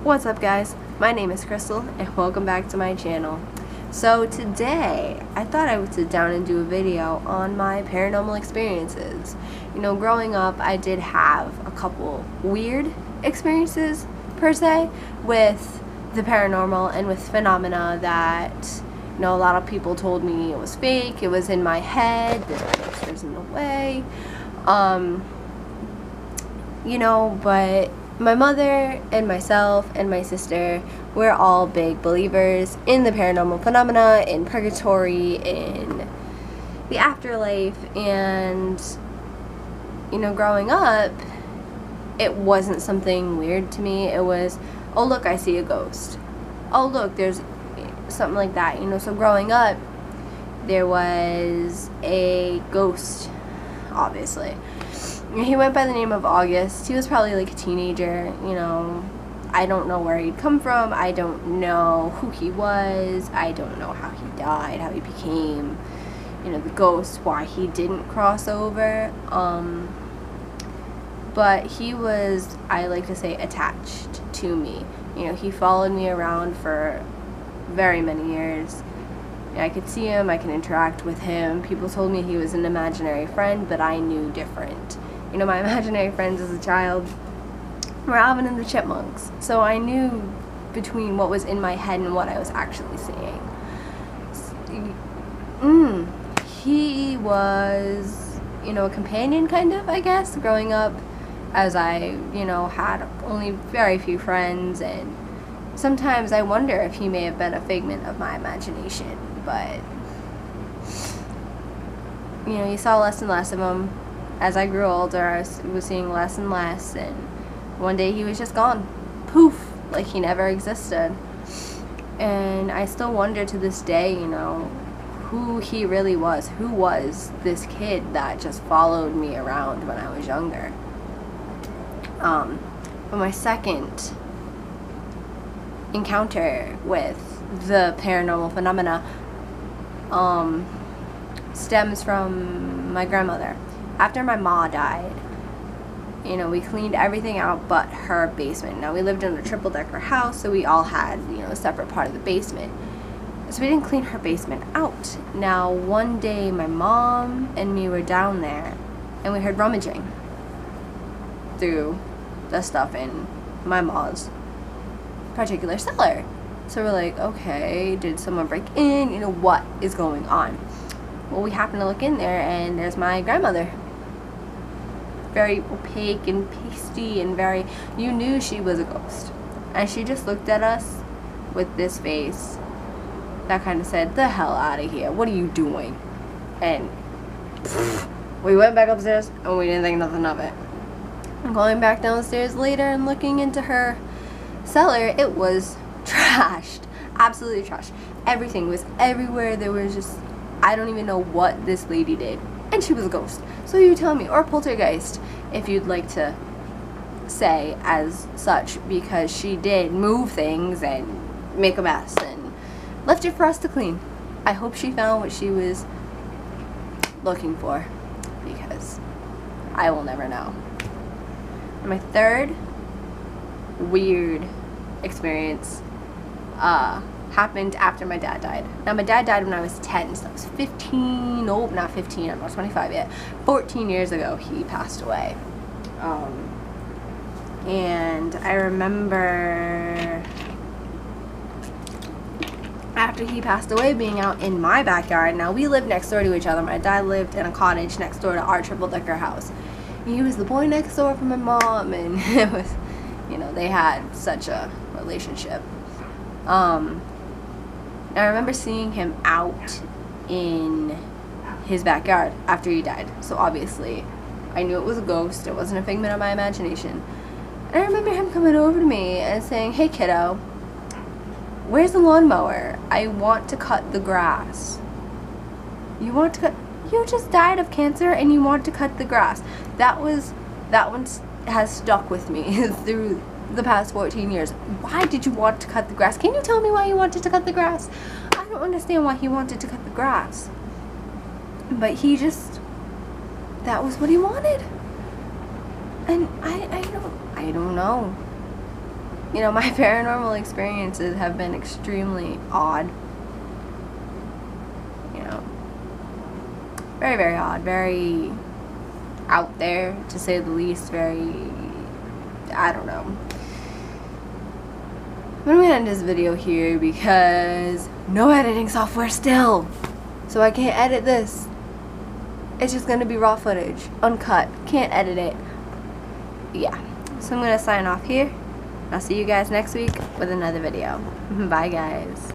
What's up, guys? My name is Crystal and welcome back to my channel. So today I thought I would sit down and do a video on my paranormal experiences. You know, growing up I did have a couple weird experiences per se with the paranormal and with phenomena that, you know, a lot of people told me it was fake, it was in my head, there's no way. You know, but my mother and myself and my sister, we're all big believers in the paranormal phenomena, in purgatory, in the afterlife, and, you know, growing up, it wasn't something weird to me. It was, oh look, I see a ghost. Oh look, there's something like that, you know. So growing up, there was a ghost, obviously. He went by the name of August. He was probably like a teenager, you know. I don't know where he'd come from. I don't know who he was. I don't know how he died, how he became, you know, the ghost, why he didn't cross over. But he was, I like to say, attached to me. You know, he followed me around for very many years. I could see him, I could interact with him. People told me he was an imaginary friend, but I knew different. You know, my imaginary friends as a child were Alvin and the Chipmunks. So I knew between what was in my head and what I was actually seeing. He was, you know, a companion kind of, I guess, growing up, as I, you know, had only very few friends, and sometimes I wonder if he may have been a figment of my imagination, but, you know, you saw less and less of him. As I grew older, I was seeing less and less, and one day he was just gone. Poof! Like he never existed. And I still wonder to this day, you know, who he really was. Who was this kid that just followed me around when I was younger? But my second encounter with the paranormal phenomena stems from my grandmother. After my ma died, you know, we cleaned everything out but her basement. Now, we lived in a triple-decker house, so we all had, you know, a separate part of the basement. So we didn't clean her basement out. Now, one day, my mom and me were down there, and we heard rummaging through the stuff in my ma's particular cellar. So we're like, okay, did someone break in? You know, what is going on? Well, we happened to look in there, and there's my grandmother. Very opaque and pasty and very, you knew she was a ghost. And she just looked at us with this face that kind of said, the hell out of here, what are you doing? And we went back upstairs and we didn't think nothing of it. And going back downstairs later and looking into her cellar, it was trashed, absolutely trashed. Everything was everywhere. There was just, I don't even know what this lady did. And she was a ghost. So you tell me, or a poltergeist, if you'd like to say as such, because she did move things and make a mess and left it for us to clean. I hope she found what she was looking for, because I will never know. And my third weird experience happened after my dad died. Now, my dad died when I was 10, so I was 15, no, not 15, I'm not 25 yet. 14 years ago, he passed away. And I remember after he passed away being out in my backyard. Now, we lived next door to each other. My dad lived in a cottage next door to our triple-decker house. He was the boy next door from my mom, and it was, you know, they had such a relationship. I remember seeing him out in his backyard after he died. So obviously, I knew it was a ghost. It wasn't a figment of my imagination. And I remember him coming over to me and saying, hey kiddo, where's the lawnmower? I want to cut the grass. You want to cut? You just died of cancer and you want to cut the grass. That one has stuck with me through the past 14 years. Why did you want to cut the grass? Can you tell me why you wanted to cut the grass? I don't understand why he wanted to cut the grass. But he just, that was what he wanted. And I don't know. You know, my paranormal experiences have been extremely odd. You know, very, very odd, very out there, to say the least, very, I don't know. I'm gonna end this video here because no editing software still, so I can't edit this. It's just gonna be raw footage, uncut, can't edit it. Yeah, so I'm gonna sign off here. I'll see you guys next week with another video. Bye guys.